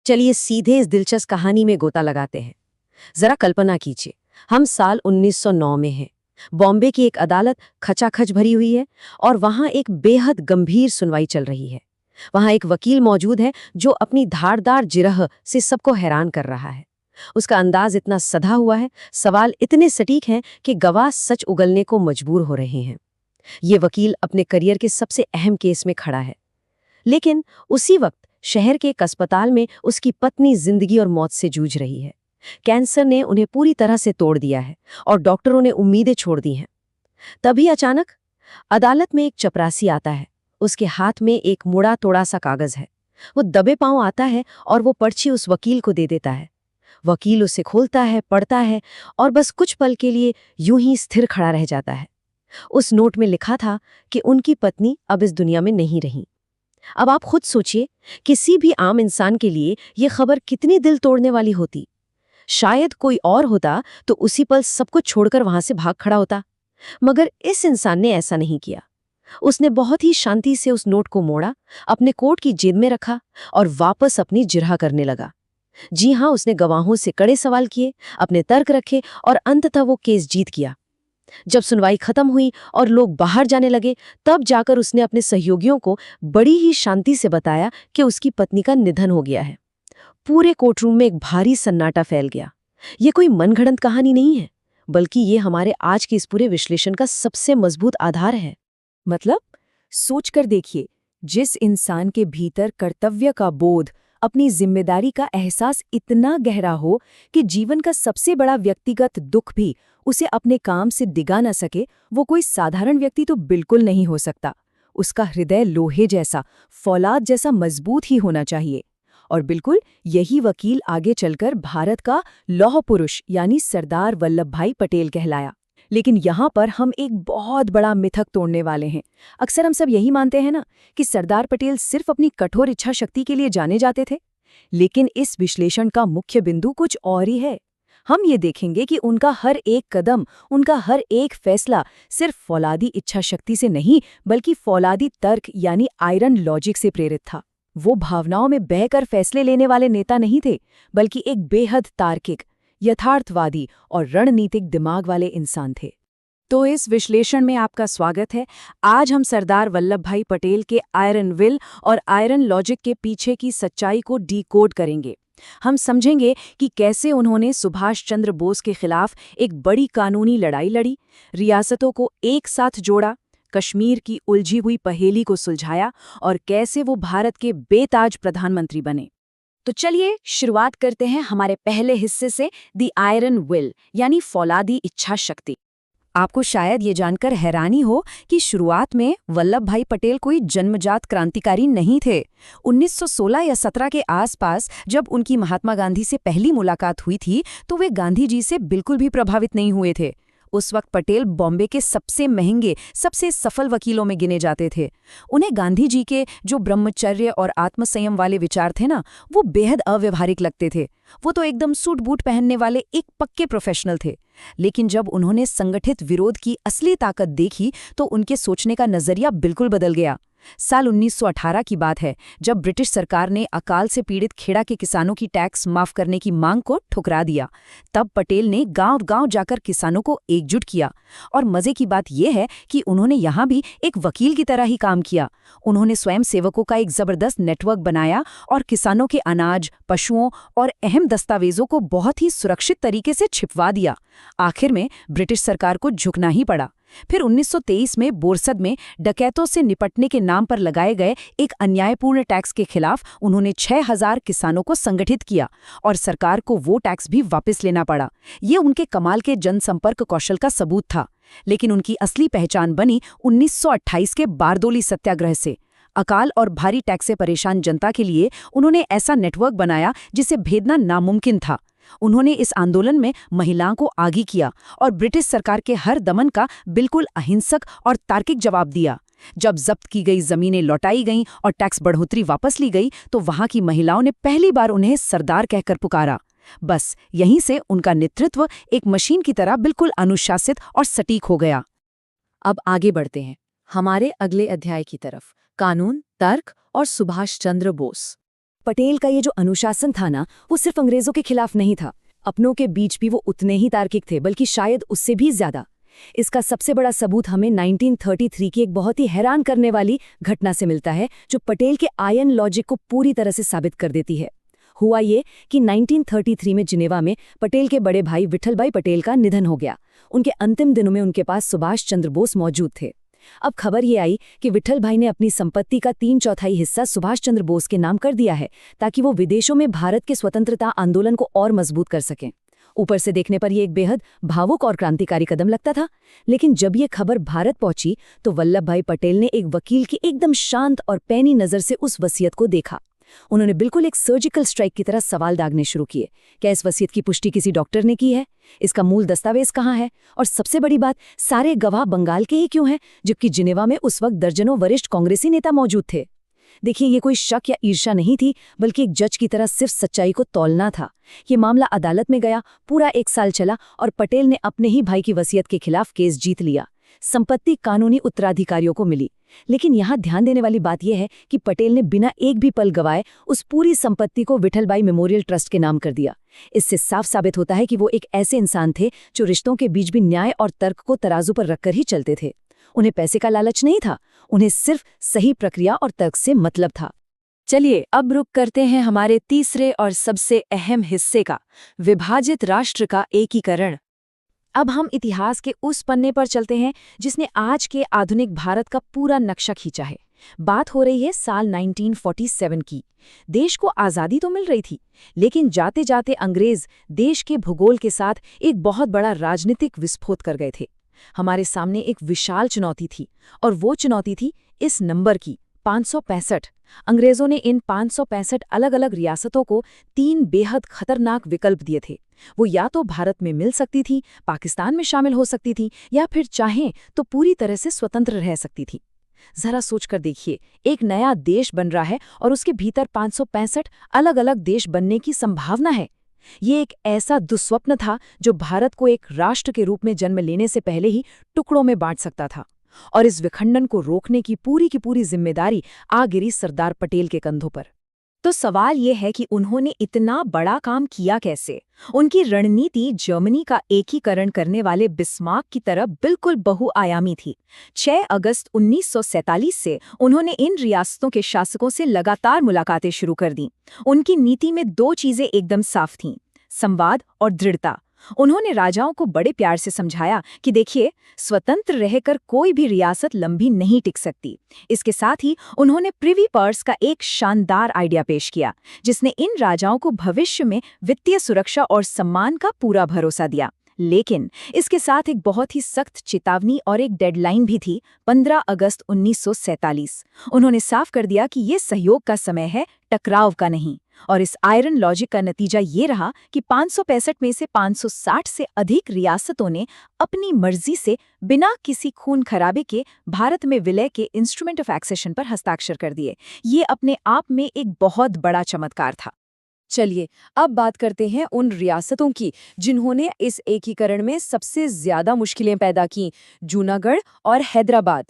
चलिए सीधे इस दिलचस्प कहानी में गोता लगाते हैं। जरा कल्पना कीजिए, हम साल 1909 में हैं। बॉम्बे की एक अदालत खचाखच भरी हुई है और वहां एक बेहद गंभीर सुनवाई चल रही है। वहां एक वकील मौजूद है जो अपनी धारदार जिरह से सबको हैरान कर रहा है। उसका अंदाज इतना सधा हुआ है, सवाल इतने सटीक हैं कि गवाह सच उगलने को मजबूर हो रहे हैं। ये वकील अपने करियर के सबसे अहम केस में खड़ा है। लेकिन उसी वक्त शहर के एक अस्पताल में उसकी पत्नी जिंदगी और मौत से जूझ रही है। कैंसर ने उन्हें पूरी तरह से तोड़ दिया है और डॉक्टरों ने उम्मीदें छोड़ दी हैं। तभी अचानक अदालत में एक चपरासी आता है। उसके हाथ में एक मुड़ा तोड़ा सा कागज है। वो दबे पांव आता है और वो पर्ची उस वकील को दे देता है। वकील उसे खोलता है, पढ़ता है और बस कुछ पल के लिए यूं ही स्थिर खड़ा रह जाता है। उस नोट में लिखा था कि उनकी पत्नी अब इस दुनिया में नहीं रही। अब आप खुद सोचिए, किसी भी आम इंसान के लिए ये खबर कितनी दिल तोड़ने वाली होती। शायद कोई और होता तो उसी पल सब कुछ छोड़कर वहां से भाग खड़ा होता, मगर इस इंसान ने ऐसा नहीं किया। उसने बहुत ही शांति से उस नोट को मोड़ा, अपने कोट की जेब में रखा और वापस अपनी जिरह करने लगा। जी हाँ, उसने गवाहों से कड़े सवाल किए, अपने तर्क रखे और अंततः वो केस जीत गया। जब सुनवाई खत्म हुई और लोग बाहर जाने लगे, तब जाकर उसने अपने सहयोगियों को बड़ी ही शांति से बताया कि उसकी पत्नी का निधन हो गया है। पूरे कोर्टरूम में एक भारी सन्नाटा फैल गया। ये कोई मनगढ़ंत कहानी नहीं है, बल्कि ये हमारे आज के इस पूरे विश्लेषण का सबसे मजबूत आधार है। मतलब सोचकर देखिए, जिस इंसान के भीतर कर्तव्य का बोध, अपनी जिम्मेदारी का एहसास इतना गहरा हो कि जीवन का सबसे बड़ा व्यक्तिगत दुख भी उसे अपने काम से डिगा न सके, वो कोई साधारण व्यक्ति तो बिल्कुल नहीं हो सकता। उसका हृदय लोहे जैसा, फौलाद जैसा मजबूत ही होना चाहिए। और बिल्कुल यही वकील आगे चलकर भारत का लौह पुरुष यानी सरदार वल्लभ भाई पटेल कहलाया। लेकिन यहाँ पर हम एक बहुत बड़ा मिथक तोड़ने वाले हैं। अक्सर हम सब यही मानते हैं ना कि सरदार पटेल सिर्फ अपनी कठोर इच्छा शक्ति के लिए जाने जाते थे। लेकिन इस विश्लेषण का मुख्य बिंदु कुछ और ही है। हम ये देखेंगे कि उनका हर एक कदम, उनका हर एक फैसला सिर्फ फौलादी इच्छा शक्ति से नहीं, बल्कि फौलादी तर्क यानी आयरन लॉजिक से प्रेरित था। वो भावनाओं में बहकर फैसले लेने वाले नेता नहीं थे, बल्कि एक बेहद तार्किक, यथार्थवादी और रणनीतिक दिमाग वाले इंसान थे। तो इस विश्लेषण में आपका स्वागत है। आज हम सरदार वल्लभ भाई पटेल के आयरन विल और आयरन लॉजिक के पीछे की सच्चाई को डिकोड करेंगे। हम समझेंगे कि कैसे उन्होंने सुभाष चंद्र बोस के खिलाफ एक बड़ी कानूनी लड़ाई लड़ी, रियासतों को एक साथ जोड़ा, कश्मीर की उलझी हुई पहेली को सुलझाया और कैसे वो भारत के बेताज प्रधानमंत्री बने। तो चलिए शुरुआत करते हैं हमारे पहले हिस्से से, द आयरन विल यानी फौलादी इच्छा शक्ति। आपको शायद ये जानकर हैरानी हो कि शुरुआत में वल्लभ भाई पटेल कोई जन्मजात क्रांतिकारी नहीं थे। 1916 या 17 के आसपास जब उनकी महात्मा गांधी से पहली मुलाकात हुई थी, तो वे गांधी जी से बिल्कुल भी प्रभावित नहीं हुए थे। उस वक्त पटेल बॉम्बे के सबसे महंगे, सबसे सफल वकीलों में गिने जाते थे। उन्हें गांधी जी के जो ब्रह्मचर्य और आत्मसंयम वाले विचार थे ना, वो बेहद अव्यवहारिक लगते थे। वो तो एकदम सूट बूट पहनने वाले एक पक्के प्रोफेशनल थे। लेकिन जब उन्होंने संगठित विरोध की असली ताकत देखी, तो उनके सोचने का नजरिया बिल्कुल बदल गया। साल 1918 की बात है, जब ब्रिटिश सरकार ने अकाल से पीड़ित खेड़ा के किसानों की टैक्स माफ करने की मांग को ठुकरा दिया। तब पटेल ने गांव-गांव जाकर किसानों को एकजुट किया। और मजे की बात यह है कि उन्होंने यहाँ भी एक वकील की तरह ही काम किया। उन्होंने स्वयं सेवकों का एक जबरदस्त नेटवर्क बनाया और किसानों के अनाज, पशुओं और अहम दस्तावेजों को बहुत ही सुरक्षित तरीके से छिपवा दिया। आखिर में ब्रिटिश सरकार को झुकना ही पड़ा। फिर 1923 में बोरसद में डकैतों से निपटने के नाम पर लगाए गए एक अन्यायपूर्ण टैक्स के खिलाफ उन्होंने 6000 किसानों को संगठित किया और सरकार को वो टैक्स भी वापस लेना पड़ा। ये उनके कमाल के जनसंपर्क कौशल का सबूत था। लेकिन उनकी असली पहचान बनी 1928 के बारदोली सत्याग्रह से। अकाल और भारी टैक्स से परेशान जनता के लिए उन्होंने ऐसा नेटवर्क बनाया जिसे भेदना नामुमकिन था। उन्होंने इस आंदोलन में महिलाओं को आगे किया और ब्रिटिश सरकार के हर दमन का बिल्कुल अहिंसक और तार्किक जवाब दिया। जब जब्त की गई जमीनें लौटाई गईं और टैक्स बढ़ोतरी वापस ली गई, तो वहां की महिलाओं ने पहली बार उन्हें सरदार कहकर पुकारा। बस यहीं से उनका नेतृत्व एक मशीन की तरह बिल्कुल अनुशासित और सटीक हो गया। अब आगे बढ़ते हैं हमारे अगले अध्याय की तरफ, कानून, तर्क और सुभाष चंद्र बोस। पटेल का ये जो अनुशासन था ना, वो सिर्फ अंग्रेजों के खिलाफ नहीं था, अपनों के बीच भी वो उतने ही तार्किक थे, बल्कि शायद उससे भी ज्यादा। इसका सबसे बड़ा सबूत हमें 1933 की एक बहुत ही हैरान करने वाली घटना से मिलता है, जो पटेल के आयन लॉजिक को पूरी तरह से साबित कर देती है। हुआ ये कि 1933 में जिनेवा में पटेल के बड़े भाई विठल भाई पटेल का निधन हो गया। उनके अंतिम दिनों में उनके पास सुभाष चंद्र बोस मौजूद थे। अब खबर ये आई कि विठल भाई ने अपनी संपत्ति का 3/4 हिस्सा सुभाष चंद्र बोस के नाम कर दिया है, ताकि वो विदेशों में भारत के स्वतंत्रता आंदोलन को और मजबूत कर सकें। ऊपर से देखने पर यह एक बेहद भावुक और क्रांतिकारी कदम लगता था, लेकिन जब ये खबर भारत पहुंची तो वल्लभ भाई पटेल ने एक वकील की एकदम शांत और पैनी नजर से उस वसीयत को देखा। उन्होंने बिल्कुल एक सर्जिकल स्ट्राइक की तरह सवाल दागने शुरू किए। क्या इस वसीयत की पुष्टि किसी डॉक्टर ने की है? इसका मूल दस्तावेज कहाँ है? और सबसे बड़ी बात, सारे गवाह बंगाल के ही क्यों हैं, जबकि जिनेवा में उस वक्त दर्जनों वरिष्ठ कांग्रेसी नेता मौजूद थे? देखिए, ये कोई शक या ईर्ष्या नहीं थी, बल्कि एक जज की तरह सिर्फ सच्चाई को तौलना था। ये मामला अदालत में गया, पूरा 1 साल चला और पटेल ने अपने ही भाई की वसीयत के खिलाफ केस जीत लिया। संपत्ति कानूनी उत्तराधिकारियों को मिली। लेकिन यहाँ ध्यान देने वाली बात यह है कि पटेल ने बिना एक भी पल गवाए उस पूरी संपत्ति को विठलभाई मेमोरियल ट्रस्ट के नाम कर दिया। इससे साफ साबित होता है कि वो एक ऐसे इंसान थे जो रिश्तों के बीच भी न्याय और तर्क को तराजू पर रखकर ही चलते थे। उन्हें पैसे का लालच नहीं था, उन्हें सिर्फ सही प्रक्रिया और तर्क से मतलब था। चलिए अब रुक करते हैं हमारे तीसरे और सबसे अहम हिस्से का, विभाजित राष्ट्र का एकीकरण। अब हम इतिहास के उस पन्ने पर चलते हैं जिसने आज के आधुनिक भारत का पूरा नक्शा खींचा है। बात हो रही है साल 1947 की। देश को आज़ादी तो मिल रही थी, लेकिन जाते जाते अंग्रेज देश के भूगोल के साथ एक बहुत बड़ा राजनीतिक विस्फोट कर गए थे। हमारे सामने एक विशाल चुनौती थी, और वो चुनौती थी इस नंबर की, 565। अंग्रेजों ने इन 565 अलग अलग रियासतों को 3 बेहद खतरनाक विकल्प दिए थे। वो या तो भारत में मिल सकती थी, पाकिस्तान में शामिल हो सकती थी, या फिर चाहें तो पूरी तरह से स्वतंत्र रह सकती थी। जरा सोचकर देखिए, एक नया देश बन रहा है और उसके भीतर 565 अलग अलग देश बनने की संभावना है। ये एक ऐसा दुस्वप्न था जो भारत को एक राष्ट्र के रूप में जन्म लेने से पहले ही टुकड़ों में बांट सकता था। और इस विखंडन को रोकने की पूरी जिम्मेदारी आ गिरी सरदार पटेल के कंधों पर। तो सवाल ये है कि उन्होंने इतना बड़ा काम किया कैसे? उनकी रणनीति जर्मनी का एकीकरण करने वाले बिस्मार्क की तरह बिल्कुल बहुआयामी थी। 6 अगस्त 1947 से उन्होंने इन रियासतों के शासकों से लगातार मुलाकातें शुरू कर दी। उनकी नीति में 2 चीजें एकदम साफ थीं, संवाद और दृढ़ता। उन्होंने राजाओं को बड़े प्यार से समझाया कि देखिए, स्वतंत्र रहकर कोई भी रियासत लंबी नहीं टिक सकती। इसके साथ ही उन्होंने प्रिवी पर्स का एक शानदार आइडिया पेश किया, जिसने इन राजाओं को भविष्य में वित्तीय सुरक्षा और सम्मान का पूरा भरोसा दिया। लेकिन इसके साथ एक बहुत ही सख्त चेतावनी और एक डेडलाइन भी थी, 15 अगस्त 1947। उन्होंने साफ कर दिया कि ये सहयोग का समय है, टकराव का नहीं। और इस आयरन लॉजिक का नतीजा ये रहा कि 565 में से 560 से अधिक रियासतों ने अपनी मर्जी से बिना किसी खून खराबे के भारत में विलय के इंस्ट्रूमेंट ऑफ एक्सेशन पर हस्ताक्षर कर दिए। ये अपने आप में एक बहुत बड़ा चमत्कार था। चलिए अब बात करते हैं उन रियासतों की जिन्होंने इस एकीकरण में सबसे ज्यादा मुश्किलें पैदा की, जूनागढ़ और हैदराबाद।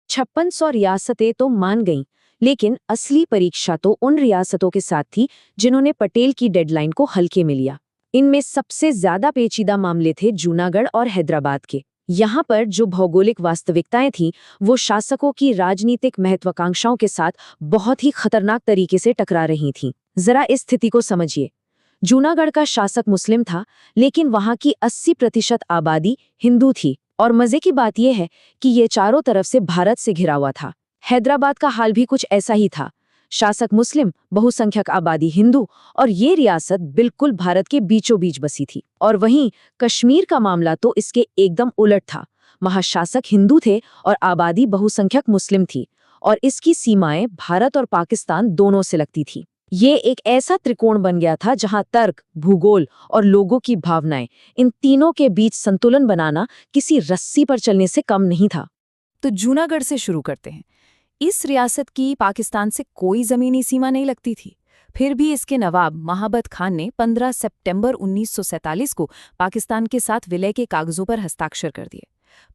5600 रियासतें तो मान गईं, लेकिन असली परीक्षा तो उन रियासतों के साथ थी जिन्होंने पटेल की डेडलाइन को हल्के में लिया। इनमें सबसे ज्यादा पेचीदा मामले थे जूनागढ़ और हैदराबाद के। यहाँ पर जो भौगोलिक वास्तविकताएं थीं, वो शासकों की राजनीतिक महत्वाकांक्षाओं के साथ बहुत ही खतरनाक तरीके से टकरा रही थीं। जरा इस स्थिति को समझिए। जूनागढ़ का शासक मुस्लिम था, लेकिन वहाँ की 80% आबादी हिंदू थी, और मजे की बात यह है कि ये चारों तरफ से भारत से घिरा हुआ था। हैदराबाद का हाल भी कुछ ऐसा ही था, शासक मुस्लिम, बहुसंख्यक आबादी हिंदू, और ये रियासत बिल्कुल भारत के बीचों बीच बसी थी। और वहीं कश्मीर का मामला तो इसके एकदम उलट था। महाशासक हिंदू थे और आबादी बहुसंख्यक मुस्लिम थी, और इसकी सीमाएं भारत और पाकिस्तान दोनों से लगती थी। ये एक ऐसा त्रिकोण बन गया था जहां तर्क, भूगोल और लोगों की भावनाएं, इन तीनों के बीच संतुलन बनाना किसी रस्सी पर चलने से कम नहीं था। तो जूनागढ़ से शुरू करते हैं। इस रियासत की पाकिस्तान से कोई जमीनी सीमा नहीं लगती थी। फिर भी इसके नवाब महाबत खान ने 15 सितंबर 1947 को पाकिस्तान के साथ विलय के कागजों पर हस्ताक्षर कर दिए।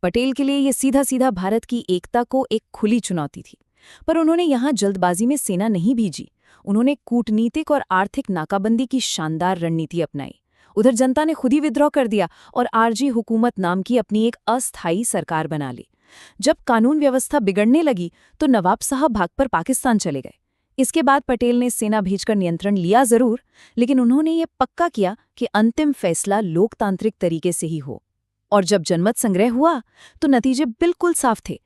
पटेल के लिए ये सीधा सीधा भारत की एकता को एक खुली चुनौती थी। पर उन्होंने यहाँ जल्दबाजी में सेना नहीं भेजी। उन्होंने कूटनीतिक और आर्थिक नाकाबंदी की शानदार रणनीति अपनाई। उधर जनता ने खुद ही विद्रोह कर दिया और आरजी हुकूमत नाम की अपनी एक अस्थायी सरकार बना ली। जब कानून व्यवस्था बिगड़ने लगी तो नवाब साहब भागकर पाकिस्तान चले गए। इसके बाद पटेल ने सेना भेजकर नियंत्रण लिया जरूर, लेकिन उन्होंने ये पक्का किया कि अंतिम फैसला लोकतांत्रिक तरीके से ही हो। और जब जनमत संग्रह हुआ तो नतीजे बिल्कुल साफ थे।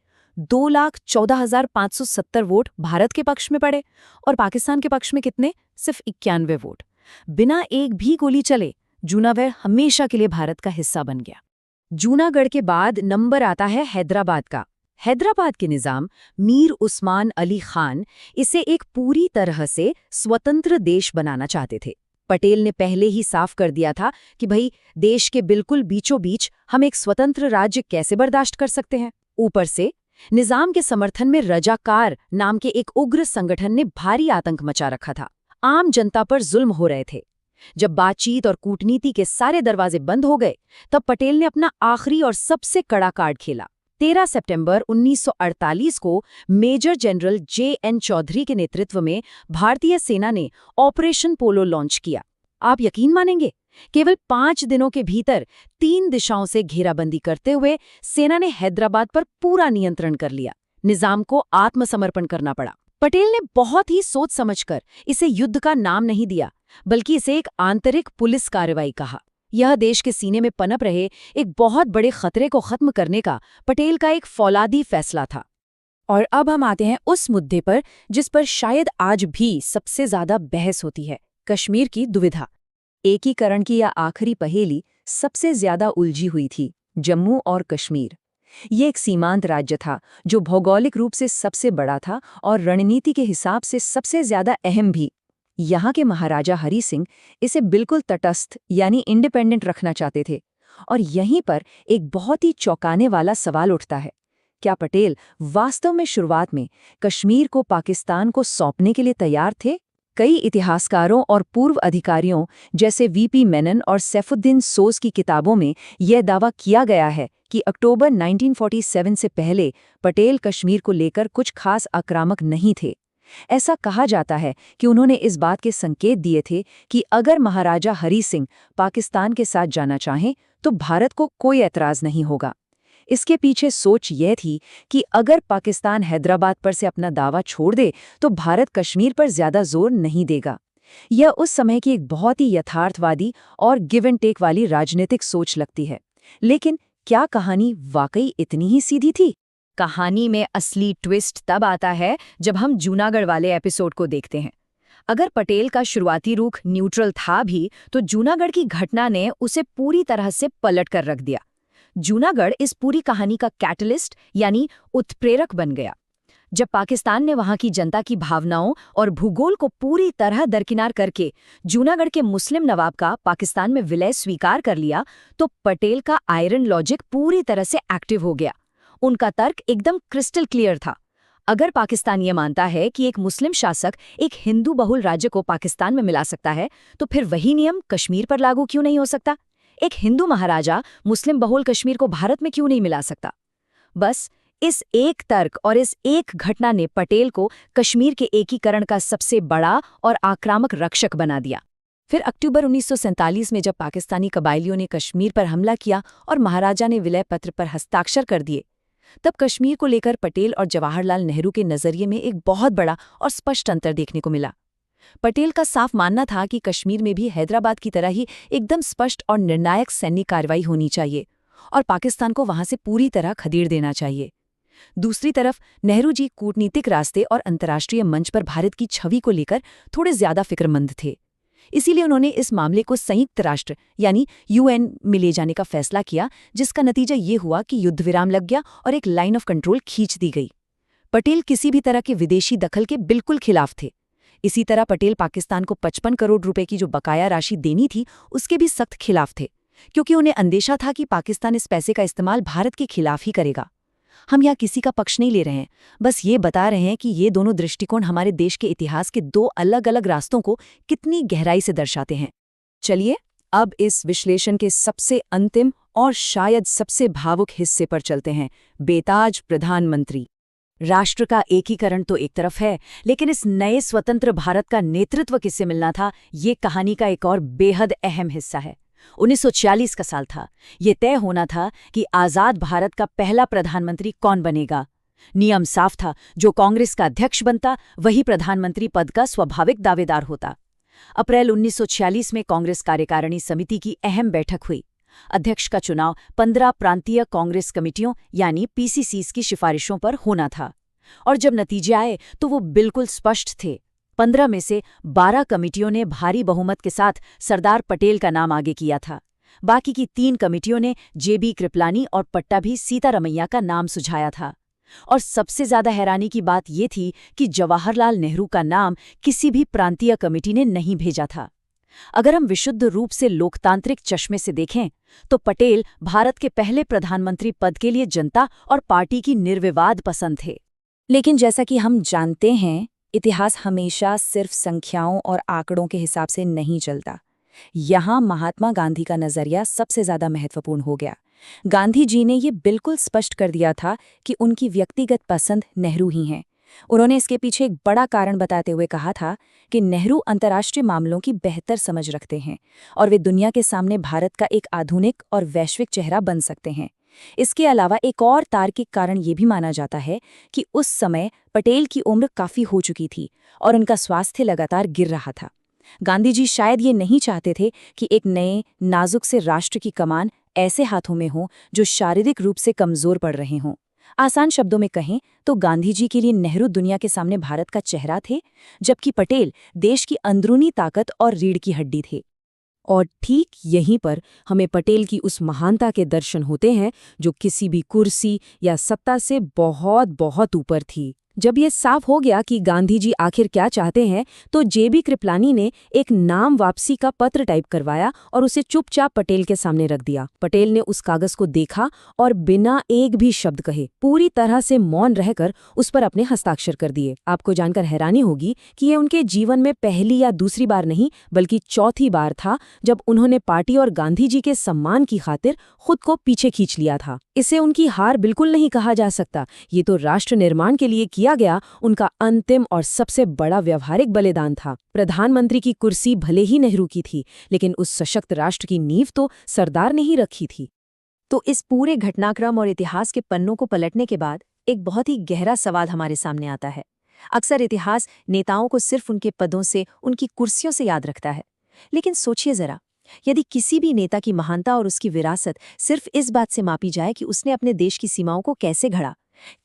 2,14,570 वोट भारत के पक्ष में पड़े और पाकिस्तान के पक्ष में कितने? सिर्फ 91 वोट। बिना एक भी गोली चले जूनागढ़ हमेशा के लिए भारत का हिस्सा बन गया। जूनागढ़ के बाद नंबर आता है हैदराबाद का। हैदराबाद के निजाम मीर उस्मान अली खान इसे एक पूरी तरह से स्वतंत्र देश बनाना चाहते थे। पटेल ने पहले ही साफ कर दिया था कि भाई देश के बिल्कुल बीचों बीच हम एक स्वतंत्र राज्य कैसे बर्दाश्त कर सकते हैं। ऊपर से निजाम के समर्थन में रजाकार नाम के एक उग्र संगठन ने भारी आतंक मचा रखा था। आम जनता पर जुल्म हो रहे थे। जब बातचीत और कूटनीति के सारे दरवाजे बंद हो गए तब पटेल ने अपना आखिरी और सबसे कड़ा कार्ड खेला। 13 सितंबर 1948 को मेजर जनरल J.N. चौधरी के नेतृत्व में भारतीय सेना ने ऑपरेशन पोलो लॉन्च किया। आप यकीन मानेंगे, केवल 5 दिनों के भीतर 3 दिशाओं से घेराबंदी करते हुए सेना ने हैदराबाद पर पूरा नियंत्रण कर लिया। निजाम को आत्मसमर्पण करना पड़ा। पटेल ने बहुत ही सोच समझकर इसे युद्ध का नाम नहीं दिया, बल्कि इसे एक आंतरिक पुलिस कार्रवाई कहा। यह देश के सीने में पनप रहे एक बहुत बड़े खतरे को खत्म करने का पटेल का एक फौलादी फैसला था। और अब हम आते हैं उस मुद्दे पर जिस पर शायद आज भी सबसे ज्यादा बहस होती है, कश्मीर की दुविधा। एकीकरण की यह आखिरी पहेली सबसे ज्यादा उलझी हुई थी। जम्मू और कश्मीर ये एक सीमांत राज्य था जो भौगोलिक रूप से सबसे बड़ा था और रणनीति के हिसाब से सबसे ज्यादा अहम भी। यहाँ के महाराजा हरी सिंह इसे बिल्कुल तटस्थ यानी इंडिपेंडेंट रखना चाहते थे। और यहीं पर एक बहुत ही चौंकाने वाला सवाल उठता है, क्या पटेल वास्तव में शुरुआत में कश्मीर को पाकिस्तान को सौंपने के लिए तैयार थे? कई इतिहासकारों और पूर्व अधिकारियों जैसे वीपी मेनन और सैफुद्दीन सोज की किताबों में यह दावा किया गया है कि अक्टूबर 1947 से पहले पटेल कश्मीर को लेकर कुछ खास आक्रामक नहीं थे। ऐसा कहा जाता है कि उन्होंने इस बात के संकेत दिए थे कि अगर महाराजा हरी सिंह पाकिस्तान के साथ जाना चाहें तो भारत को कोई ऐतराज नहीं होगा। इसके पीछे सोच यह थी कि अगर पाकिस्तान हैदराबाद पर से अपना दावा छोड़ दे तो भारत कश्मीर पर ज्यादा जोर नहीं देगा। यह उस समय की एक बहुत ही यथार्थवादी और गिव एंड टेक वाली राजनीतिक सोच लगती है। लेकिन क्या कहानी वाकई इतनी ही सीधी थी? कहानी में असली ट्विस्ट तब आता है जब हम जूनागढ़ वाले एपिसोड को देखते हैं। अगर पटेल का शुरुआती रुख न्यूट्रल था भी, तो जूनागढ़ की घटना ने उसे पूरी तरह से पलट कर रख दिया। जूनागढ़ इस पूरी कहानी का कैटलिस्ट यानी उत्प्रेरक बन गया। जब पाकिस्तान ने वहां की जनता की भावनाओं और भूगोल को पूरी तरह दरकिनार करके जूनागढ़ के मुस्लिम नवाब का पाकिस्तान में विलय स्वीकार कर लिया, तो पटेल का आयरन लॉजिक पूरी तरह से एक्टिव हो गया। उनका तर्क एकदम क्रिस्टल क्लियर था। अगर पाकिस्तान ये मानता है कि एक मुस्लिम शासक एक हिंदू बहुल राज्य को पाकिस्तान में मिला सकता है, तो फिर वही नियम कश्मीर पर लागू क्यों नहीं हो सकता? एक हिंदू महाराजा मुस्लिम बहुल कश्मीर को भारत में क्यों नहीं मिला सकता? बस इस एक तर्क और इस एक घटना ने पटेल को कश्मीर के एकीकरण का सबसे बड़ा और आक्रामक रक्षक बना दिया। फिर अक्टूबर 1947 में जब पाकिस्तानी कबायलियों ने कश्मीर पर हमला किया और महाराजा ने विलय पत्र पर हस्ताक्षर कर दिए, तब कश्मीर को लेकर पटेल और जवाहरलाल नेहरू के नजरिए में एक बहुत बड़ा और स्पष्ट अंतर देखने को मिला। पटेल का साफ मानना था कि कश्मीर में भी हैदराबाद की तरह ही एकदम स्पष्ट और निर्णायक सैन्य कार्रवाई होनी चाहिए और पाकिस्तान को वहां से पूरी तरह खदेड़ देना चाहिए। दूसरी तरफ नेहरू जी कूटनीतिक रास्ते और अंतर्राष्ट्रीय मंच पर भारत की छवि को लेकर थोड़े ज्यादा फिक्रमंद थे। इसीलिए उन्होंने इस मामले को संयुक्त राष्ट्र यानी UN में ले जाने का फैसला किया, जिसका नतीजा ये हुआ कि युद्ध विराम लग गया और एक लाइन ऑफ कंट्रोल खींच दी गई। पटेल किसी भी तरह के विदेशी दखल के बिल्कुल खिलाफ थे। इसी तरह पटेल पाकिस्तान को 55 करोड़ रुपए की जो बकाया राशि देनी थी उसके भी सख्त खिलाफ थे, क्योंकि उन्हें अंदेशा था कि पाकिस्तान इस पैसे का इस्तेमाल भारत के खिलाफ ही करेगा। हम यहाँ किसी का पक्ष नहीं ले रहे हैं, बस ये बता रहे हैं कि ये दोनों दृष्टिकोण हमारे देश के इतिहास के दो अलग अलग रास्तों को कितनी गहराई से दर्शाते हैं। चलिए अब इस विश्लेषण के सबसे अंतिम और शायद सबसे भावुक हिस्से पर चलते हैं, बेताज प्रधानमंत्री। राष्ट्र का एकीकरण तो एक तरफ है, लेकिन इस नए स्वतंत्र भारत का नेतृत्व किससे मिलना था, ये कहानी का एक और बेहद अहम हिस्सा है। 1946 का साल था। ये तय होना था कि आजाद भारत का पहला प्रधानमंत्री कौन बनेगा। नियम साफ था, जो कांग्रेस का अध्यक्ष बनता वही प्रधानमंत्री पद का स्वाभाविक दावेदार होता। अप्रैल 1946 में कांग्रेस कार्यकारिणी समिति की अहम बैठक हुई। अध्यक्ष का चुनाव 15 प्रांतीय कांग्रेस कमेटियों यानी पीसीसीज की सिफारिशों पर होना था, और जब नतीजे आए तो वो बिल्कुल स्पष्ट थे। 15 में से 12 कमेटियों ने भारी बहुमत के साथ सरदार पटेल का नाम आगे किया था। बाकी की 3 कमेटियों ने जेबी कृपलानी और पट्टाभी सीतारमैया का नाम सुझाया था। और सबसे ज्यादा हैरानी की बात ये थी कि जवाहरलाल नेहरू का नाम किसी भी प्रांतीय कमेटी ने नहीं भेजा था। अगर हम विशुद्ध रूप से लोकतांत्रिक चश्मे से देखें तो पटेल भारत के पहले प्रधानमंत्री पद के लिए जनता और पार्टी की निर्विवाद पसंद थे। लेकिन जैसा कि हम जानते हैं, इतिहास हमेशा सिर्फ संख्याओं और आंकड़ों के हिसाब से नहीं चलता। यहाँ महात्मा गांधी का नजरिया सबसे ज्यादा महत्वपूर्ण हो गया। गांधी जी ने ये बिल्कुल स्पष्ट कर दिया था कि उनकी व्यक्तिगत पसंद नेहरू ही हैं। उन्होंने इसके पीछे एक बड़ा कारण बताते हुए कहा था कि नेहरू अंतर्राष्ट्रीय मामलों की बेहतर समझ रखते हैं और वे दुनिया के सामने भारत का एक आधुनिक और वैश्विक चेहरा बन सकते हैं। इसके अलावा एक और तार्किक कारण ये भी माना जाता है कि उस समय पटेल की उम्र काफी हो चुकी थी और उनका स्वास्थ्य लगातार गिर रहा था। गांधी जी शायद ये नहीं चाहते थे कि एक नए नाजुक से राष्ट्र की कमान ऐसे हाथों में हो जो शारीरिक रूप से कमजोर पड़ रहे हों। आसान शब्दों में कहें तो गांधी जी के लिए नेहरू दुनिया के सामने भारत का चेहरा थे, जबकि पटेल देश की अंदरूनी ताकत और रीढ़ की हड्डी थे। और ठीक यहीं पर हमें पटेल की उस महानता के दर्शन होते हैं जो किसी भी कुर्सी या सत्ता से बहुत बहुत ऊपर थी। जब ये साफ हो गया कि गांधी जी आखिर क्या चाहते हैं, तो जेबी कृपलानी ने एक नाम वापसी का पत्र टाइप करवाया और उसे चुपचाप पटेल के सामने रख दिया। पटेल ने उस कागज को देखा और बिना एक भी शब्द कहे पूरी तरह से मौन रहकर उस पर अपने हस्ताक्षर कर दिए। आपको जानकर हैरानी होगी कि ये उनके जीवन में पहली या दूसरी बार नहीं बल्कि चौथी बार था जब उन्होंने पार्टी और गांधी जी के सम्मान की खातिर खुद को पीछे खींच लिया था। इसे उनकी हार बिल्कुल नहीं कहा जा सकता। ये तो राष्ट्र निर्माण के लिए किया गया उनका अंतिम और सबसे बड़ा व्यवहारिक बलिदान था। प्रधानमंत्री की कुर्सी भले ही नेहरू की थी, लेकिन उस सशक्त राष्ट्र की नींव तो सरदार ने ही रखी थी। तो इस पूरे घटनाक्रम और इतिहास के पन्नों को पलटने के बाद एक बहुत ही गहरा सवाल हमारे सामने आता है। अक्सर इतिहास नेताओं को सिर्फ उनके पदों से, उनकी कुर्सियों से याद रखता है, लेकिन सोचिए जरा, यदि किसी भी नेता की महानता और उसकी विरासत सिर्फ इस बात से मापी जाए कि उसने अपने देश की सीमाओं को कैसे घड़ा,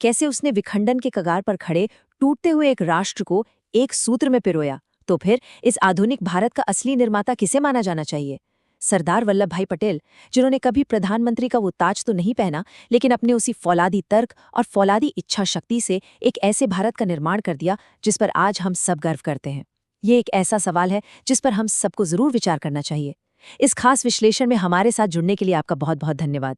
कैसे उसने विखंडन के कगार पर खड़े टूटते हुए एक राष्ट्र को एक सूत्र में पिरोया, तो फिर इस आधुनिक भारत का असली निर्माता किसे माना जाना चाहिए? सरदार वल्लभ भाई पटेल, जिन्होंने कभी प्रधानमंत्री का वो ताज तो नहीं पहना, लेकिन अपने उसी फौलादी तर्क और फौलादी इच्छा शक्ति से एक ऐसे भारत का निर्माण कर दिया जिस पर आज हम सब गर्व करते हैं। ये एक ऐसा सवाल है जिस पर हम सबको जरूर विचार करना चाहिए। इस खास विश्लेषण में हमारे साथ जुड़ने के लिए आपका बहुत बहुत धन्यवाद।